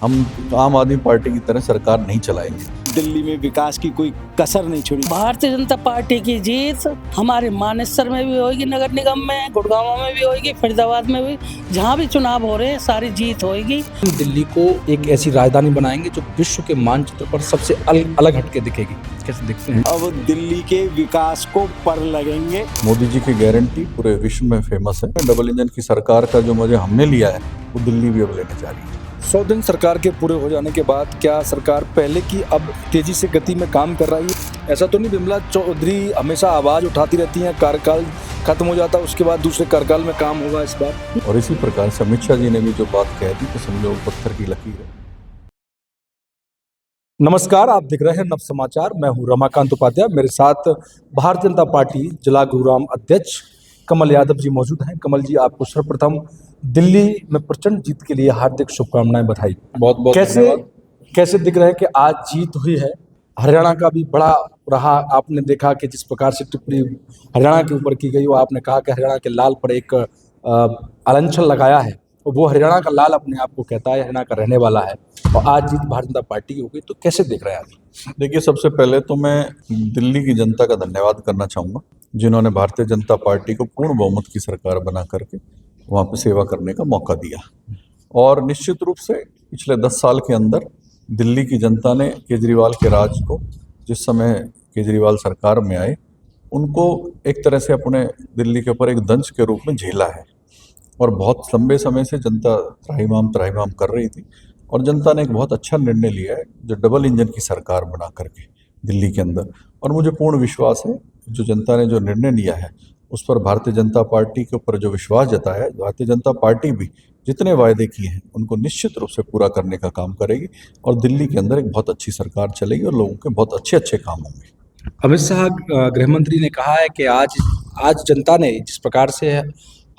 हम आम आदमी पार्टी की तरह सरकार नहीं चलाएंगे। दिल्ली में विकास की कोई कसर नहीं छोड़ी। भारतीय जनता पार्टी की जीत हमारे मानेसर में भी होगी, नगर निगम में, गुड़गांव में भी होगी, फरीदाबाद में भी, जहां भी चुनाव हो रहे हैं सारी जीत होगी। हम दिल्ली को एक ऐसी राजधानी बनाएंगे जो विश्व के मानचित्र पर सबसे अलग हटके दिखेगी। कैसे दिखते हैं? अब दिल्ली के विकास को पर लगेंगे। मोदी जी की गारंटी पूरे विश्व में फेमस है। डबल इंजन की सरकार का जो मजे हमने लिया है वो दिल्ली भी अब लेने जा रही है। 100 दिन सरकार के पूरे हो जाने के बाद क्या सरकार पहले की अब तेजी से गति में काम कर रही है? ऐसा तो नहीं विमला चौधरी हमेशा आवाज उठाती रहती हैं, कार्यकाल खत्म हो जाता है उसके बाद दूसरे कार्यकाल में काम होगा इस बार? और इसी प्रकार से अमित शाह जी ने भी जो बात कह दी तो समझो वो पत्थर की लकीर है। नमस्कार, आप देख रहे हैं नव समाचार। मैं हूं रमाकांत उपाध्याय। मेरे साथ भारतीय जनता पार्टी जिला गुरुग्राम अध्यक्ष कमल यादव जी मौजूद हैं। कमल जी, आपको सर्वप्रथम दिल्ली में प्रचंड जीत के लिए हार्दिक शुभकामनाएं, बधाई। बहुत बहुत कैसे दिख रहा है कि आज जीत हुई है? हरियाणा का भी बड़ा रहा। आपने देखा कि जिस प्रकार से टिप्पणी हरियाणा के ऊपर की गई, वो आपने कहा कि हरियाणा के लाल पर एक आलंछन लगाया है, वो हरियाणा का लाल अपने आप को कहता है, हरियाणा का रहने वाला है, और आज जीत भारतीय जनता पार्टी की हो गई। तो कैसे देख रहे हैं आप? देखिए, सबसे पहले तो मैं दिल्ली की जनता का धन्यवाद करना चाहूँगा, जिन्होंने भारतीय जनता पार्टी को पूर्ण बहुमत की सरकार बना करके वहाँ पे सेवा करने का मौका दिया। और निश्चित रूप से पिछले 10 साल के अंदर दिल्ली की जनता ने केजरीवाल के राज को, जिस समय केजरीवाल सरकार में आए, उनको एक तरह से अपने दिल्ली के ऊपर एक दंश के रूप में झेला है। और बहुत लंबे समय से जनता त्राहिमाम कर रही थी, और जनता ने एक बहुत अच्छा निर्णय लिया है जो डबल इंजन की सरकार बना करके दिल्ली के अंदर। और मुझे पूर्ण विश्वास है जो जनता ने जो निर्णय लिया है उस पर भारतीय जनता पार्टी के ऊपर जो विश्वास जताया है, भारतीय जनता पार्टी भी जितने वायदे किए हैं उनको निश्चित रूप से पूरा करने का काम करेगी, और दिल्ली के अंदर एक बहुत अच्छी सरकार चलेगी और लोगों के बहुत अच्छे अच्छे काम होंगे। अमित शाह गृह मंत्री ने कहा है कि आज जनता ने जिस प्रकार से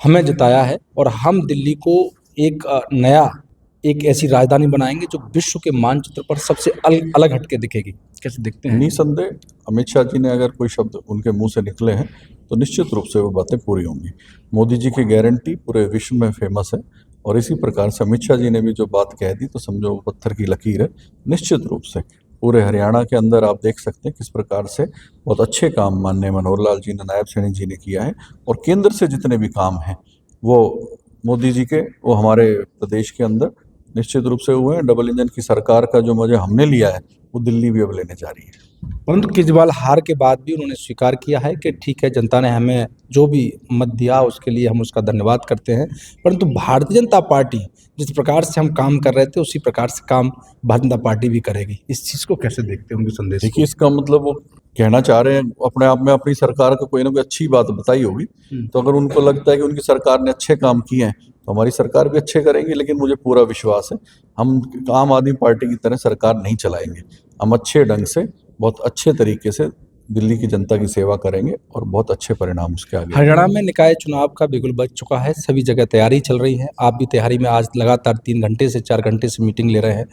हमें जिताया है, और हम दिल्ली को एक ऐसी राजधानी बनाएंगे जो विश्व के मानचित्र पर सबसे अलग हटके दिखेगी। कैसे दिखते हैं? निसंदेह अमित शाह जी ने अगर कोई शब्द उनके मुंह से निकले हैं तो निश्चित रूप से वो बातें पूरी होंगी। मोदी जी की गारंटी पूरे विश्व में फेमस है, और इसी प्रकार से अमित शाह जी ने भी जो बात कह दी तो समझो वो पत्थर की लकीर है। निश्चित रूप से पूरे हरियाणा के अंदर आप देख सकते हैं किस प्रकार से बहुत अच्छे काम माननीय मनोहर लाल जी ने, नायब सैनी जी ने किया है, और केंद्र से जितने भी काम हैं वो मोदी जी के, वो हमारे प्रदेश के अंदर निश्चित रूप से हुए हैं। डबल इंजन की सरकार का जो मजे हमने लिया है वो दिल्ली भी अब लेने जा रही है। परंतु केजरीवाल हार के बाद भी उन्होंने स्वीकार किया है कि ठीक है, जनता ने हमें जो भी मत दिया उसके लिए हम उसका धन्यवाद करते हैं, परंतु भारतीय जनता पार्टी जिस प्रकार से हम काम कर रहे थे उसी प्रकार से काम भारतीय जनता पार्टी भी करेगी। इस चीज़ को कैसे देखते हैं, उनके संदेश को? देखिए, इसका मतलब वो कहना चाह रहे हैं अपने आप में अपनी सरकार को कोई ना कोई अच्छी बात बताई होगी। तो अगर उनको लगता है कि उनकी सरकार ने अच्छे काम किए हैं तो हमारी सरकार भी अच्छे करेंगी। लेकिन मुझे पूरा विश्वास है हम आम आदमी पार्टी की तरह सरकार नहीं चलाएंगे। हम अच्छे ढंग से, बहुत अच्छे तरीके से दिल्ली की जनता की सेवा करेंगे और बहुत अच्छे परिणाम उसके आगे। हरियाणा में निकाय चुनाव का बिगुल बज चुका है, सभी जगह तैयारी चल रही है। आप भी तैयारी में आज लगातार 3 घंटे से 4 घंटे से मीटिंग ले रहे हैं।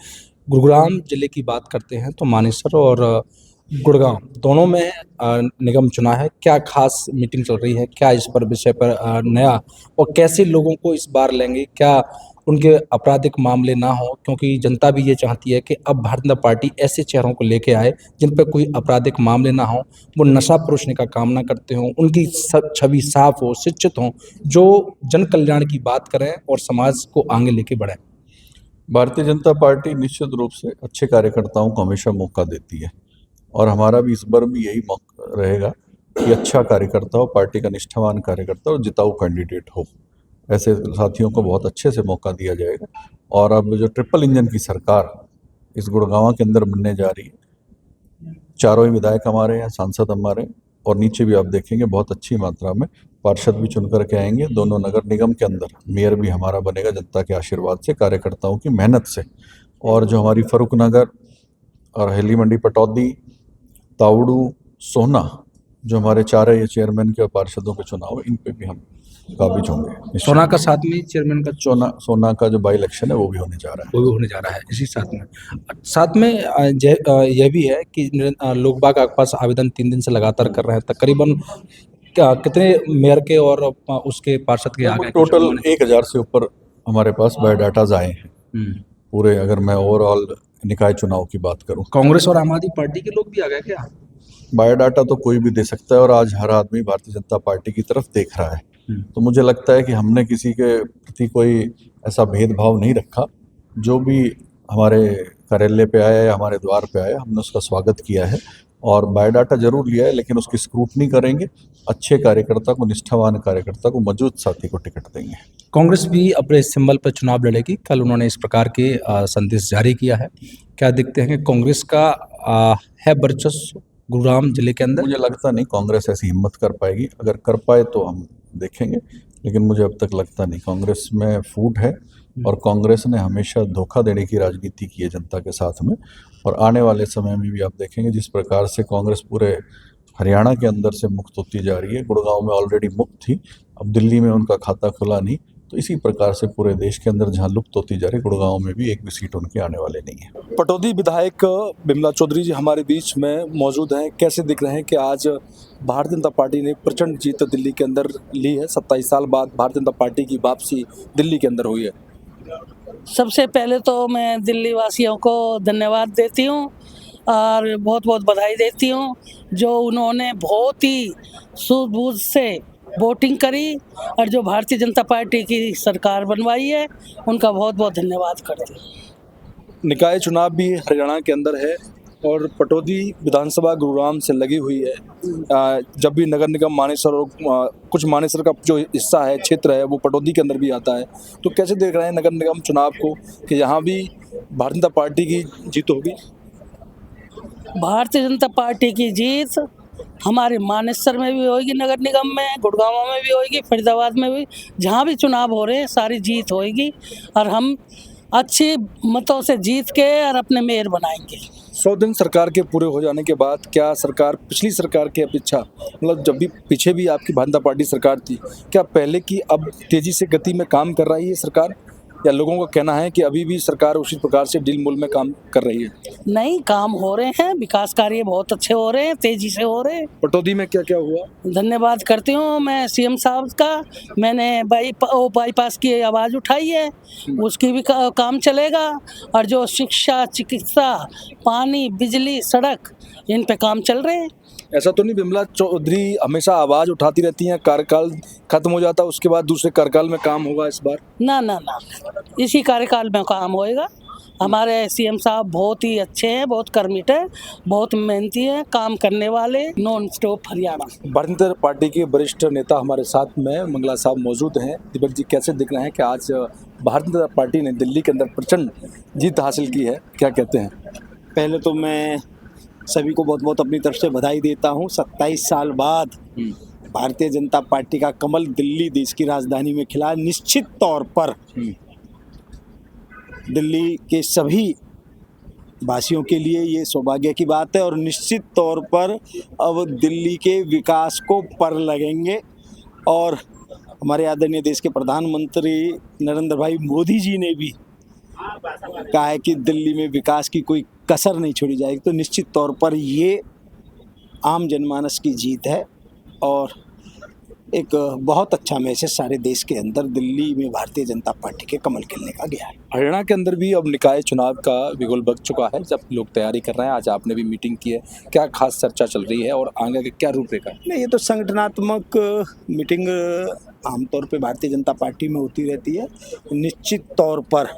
गुरुग्राम जिले की बात करते हैं तो मानेसर और गुड़गांव दोनों में निगम चुनाव है। क्या खास मीटिंग चल रही है? क्या इस पर विषय पर नया, और कैसे लोगों को इस बार लेंगे? क्या उनके आपराधिक मामले ना हो, क्योंकि जनता भी ये चाहती है कि अब भारतीय जनता पार्टी ऐसे चेहरों को लेके आए जिन पर कोई आपराधिक मामले ना हो, वो नशा परोसने का काम ना करते हों, उनकी छवि साफ हो, शिक्षित हों, जो जन कल्याण की बात करें और समाज को आगे लेके बढ़ें। भारतीय जनता पार्टी निश्चित रूप से अच्छे कार्यकर्ताओं को हमेशा मौका देती है, और हमारा भी इस बार भी यही मौका रहेगा कि अच्छा कार्यकर्ता हो, पार्टी का निष्ठावान कार्यकर्ता और जिताऊ कैंडिडेट हो। ऐसे साथियों को बहुत अच्छे से मौका दिया जाएगा। और अब जो ट्रिपल इंजन की सरकार इस गुड़गांव के अंदर बनने जा रही है, चारों ही विधायक हमारे हैं, सांसद हमारे हैं, और नीचे भी आप देखेंगे बहुत अच्छी मात्रा में पार्षद भी चुन करके आएंगे। दोनों नगर निगम के अंदर मेयर भी हमारा बनेगा जनता के आशीर्वाद से, कार्यकर्ताओं की मेहनत से। और जो हमारी फरूख नगर और हेली मंडी पटौदी, तावड़ू, सोना, जो हमारे 4 चेयरमैन के और पार्षदों के चुनाव है, इन पे भी हम काबिज होंगे। सोना का साथ में चेयरमैन का सोना का जो बाई इलेक्शन है वो भी होने जा रहा है। वो भी होने जा रहा है। इसी साथ में यह भी है कि लोग बाग आपके पास आवेदन 3 दिन से लगातार कर रहे हैं। तकरीबन कितने मेयर के और उसके पार्षद के आ गए? टोटल 1000 से ऊपर हमारे पास बायोडाटाज आए हैं। पूरे, अगर मैं ओवरऑल निकाय चुनाव की बात करूं, कांग्रेस और आम आदमी पार्टी के लोग भी आ गए क्या? बायोडाटा तो कोई भी दे सकता है और आज हर आदमी भारतीय जनता पार्टी की तरफ देख रहा है। तो मुझे लगता है कि हमने किसी के प्रति कोई ऐसा भेदभाव नहीं रखा। जो भी हमारे कार्यालय पे आया या हमारे द्वार पे आया, हमने उसका स्वागत किया है और बायोडाटा जरूर लिया है, लेकिन उसकी स्क्रूटनी करेंगे। अच्छे कार्यकर्ता को, निष्ठावान कार्यकर्ता को, मजबूत साथी को टिकट देंगे। कांग्रेस भी अपने सिंबल पर चुनाव लड़ेगी। कल उन्होंने इस प्रकार के संदेश जारी किया है। क्या देखते हैं कि कांग्रेस का है वर्चस्व गुरुग्राम जिले के अंदर? मुझे लगता नहीं कांग्रेस ऐसी हिम्मत कर पाएगी। अगर कर पाए तो हम देखेंगे, लेकिन मुझे अब तक लगता नहीं। कांग्रेस में फूट है और कांग्रेस ने हमेशा धोखा देने की राजनीति की है जनता के साथ में। और आने वाले समय में भी आप देखेंगे जिस प्रकार से कांग्रेस पूरे हरियाणा के अंदर से मुक्त होती जा रही है। गुड़गांव में ऑलरेडी मुक्त थी, अब दिल्ली में उनका खाता खुला नहीं, तो इसी प्रकार से पूरे देश के अंदर जहां लुप्त होती जा रही, गुड़गांव में भी एक भी सीट उनके आने वाले नहीं है। पटौदी विधायक बिमला चौधरी जी हमारे बीच में मौजूद हैं। कैसे दिख रहे हैं कि आज भारतीय जनता पार्टी ने प्रचंड जीत दिल्ली के अंदर ली है? 27 साल बाद भारतीय जनता पार्टी की वापसी दिल्ली के अंदर हुई है। सबसे पहले तो मैं दिल्ली वासियों को धन्यवाद देती हूँ और बहुत बहुत बधाई देती हूँ, जो उन्होंने बहुत ही सूझबूझ से वोटिंग करी और जो भारतीय जनता पार्टी की सरकार बनवाई है, उनका बहुत बहुत धन्यवाद करती हूँ। निकाय चुनाव भी हरियाणा के अंदर है और पटौदी विधानसभा गुरुग्राम से लगी हुई है। जब भी नगर निगम मानेसर और कुछ मानेसर का जो हिस्सा है, क्षेत्र है, वो पटौदी के अंदर भी आता है। तो कैसे देख रहे हैं नगर निगम चुनाव को कि यहाँ भी भारतीय जनता पार्टी की जीत होगी? भारतीय जनता पार्टी की जीत हमारे मानेसर में भी होगी, नगर निगम में, गुड़गांव में भी होगी, फरीदाबाद में भी, जहाँ भी चुनाव हो रहे हैं सारी जीत होगी और हम अच्छी मतों से जीत के और अपने मेयर बनाएंगे। 100 दिन सरकार के पूरे हो जाने के बाद क्या सरकार पिछली सरकार की अपेक्षा, मतलब जब भी पीछे भी आपकी भारतीय जनता पार्टी सरकार थी, क्या पहले की अब तेजी से गति में काम कर रही है सरकार, या लोगों का कहना है कि अभी भी सरकार उसी प्रकार से ढील मूल में काम कर रही है? नहीं, काम हो रहे हैं, विकास कार्य बहुत अच्छे हो रहे हैं, तेजी से हो रहे हैं। पटौदी में क्या क्या हुआ? धन्यवाद करती हूँ मैं सीएम साहब का। मैंने बाईपास की आवाज़ उठाई है, उसकी भी काम चलेगा। और जो शिक्षा, चिकित्सा, पानी, बिजली, सड़क, इन पे काम चल रहे हैं। ऐसा तो नहीं बिमला चौधरी हमेशा आवाज़ उठाती रहती हैं, कार्यकाल खत्म हो जाता है उसके बाद दूसरे कार्यकाल में काम होगा इस बार? ना ना ना, इसी कार्यकाल में काम होएगा। हमारे सीएम साहब बहुत ही अच्छे हैं, बहुत कर्मित है, बहुत मेहनती है, काम करने वाले, non stop Haryana. Bharatiya Janata party के वरिष्ठ नेता हमारे साथ में मंगला साहब मौजूद हैं। दीपक जी, कैसे दिख रहे हैं कि आज भारतीय जनता पार्टी ने दिल्ली के अंदर प्रचंड जीत हासिल की है, क्या कहते हैं? पहले तो मैं सभी को बहुत बहुत अपनी तरफ से बधाई देता हूँ। 27 साल बाद भारतीय जनता पार्टी का कमल दिल्ली देश की राजधानी में खिला। निश्चित तौर पर दिल्ली के सभी वासियों के लिए ये सौभाग्य की बात है और निश्चित तौर पर अब दिल्ली के विकास को पर लगेंगे। और हमारे आदरणीय देश के प्रधानमंत्री नरेंद्र भाई मोदी जी ने भी कहा है कि दिल्ली में विकास की कोई कसर नहीं छोड़ी जाएगी। तो निश्चित तौर पर ये आम जनमानस की जीत है और एक बहुत अच्छा मैसेज सारे देश के अंदर दिल्ली में भारतीय जनता पार्टी के कमल खिलने का गया है। हरियाणा के अंदर भी अब निकाय चुनाव का बिगुल बज चुका है, जब लोग तैयारी कर रहे हैं। आज आपने भी मीटिंग की है, क्या खास चर्चा चल रही है और आगे की क्या रूपरेखा है? नहीं, ये तो संगठनात्मक मीटिंग आमतौर पे भारतीय जनता पार्टी में होती रहती है। निश्चित तौर पर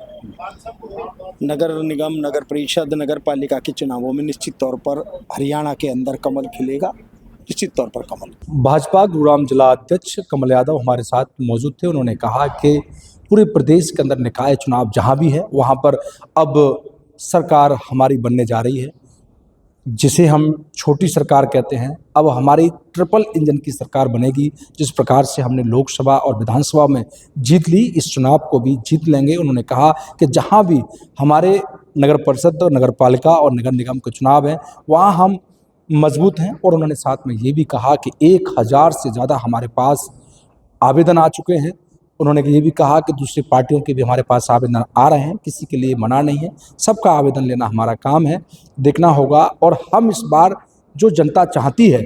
नगर निगम, नगर परिषद, नगर पालिका के चुनावों में निश्चित तौर पर हरियाणा के अंदर कमल खिलेगा, निश्चित तौर पर कमल। भाजपा गुरुग्राम जिला अध्यक्ष कमल यादव हमारे साथ मौजूद थे। उन्होंने कहा कि पूरे प्रदेश के अंदर निकाय चुनाव जहां भी है वहां पर अब सरकार हमारी बनने जा रही है, जिसे हम छोटी सरकार कहते हैं। अब हमारी ट्रिपल इंजन की सरकार बनेगी। जिस प्रकार से हमने लोकसभा और विधानसभा में जीत ली, इस चुनाव को भी जीत लेंगे। उन्होंने कहा कि जहां भी हमारे नगर परिषद, नगर पालिका और नगर निगम के चुनाव हैं वहां हम मजबूत हैं। और उन्होंने साथ में ये भी कहा कि 1000 से ज़्यादा हमारे पास आवेदन आ चुके हैं। उन्होंने ये भी कहा कि दूसरी पार्टियों के भी हमारे पास आवेदन आ रहे हैं, किसी के लिए मना नहीं है, सबका आवेदन लेना हमारा काम है, देखना होगा। और हम इस बार जो जनता चाहती है,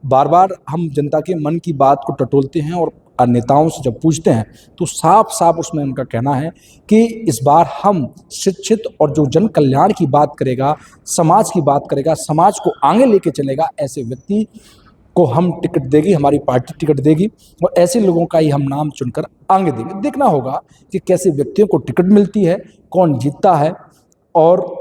बार बार हम जनता के मन की बात को टटोलते हैं और नेताओं से जब पूछते हैं तो साफ साफ उसमें उनका कहना है कि इस बार हम शिक्षित और जो जन कल्याण की बात करेगा, समाज की बात करेगा, समाज को आगे लेके चलेगा, ऐसे व्यक्ति को हम टिकट देगी, हमारी पार्टी टिकट देगी और ऐसे लोगों का ही हम नाम चुनकर आगे देंगे। देखना होगा कि कैसे व्यक्तियों को टिकट मिलती है, कौन जीतता है और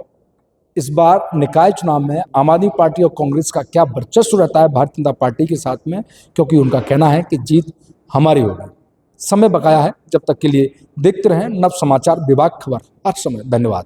इस बार निकाय चुनाव में आम आदमी पार्टी और कांग्रेस का क्या वर्चस्व रहता है भारतीय जनता पार्टी के साथ में, क्योंकि उनका कहना है कि जीत हमारी होगी। समय बकाया है, जब तक के लिए देखते रहें नव समाचार विभाग खबर हर समय। धन्यवाद।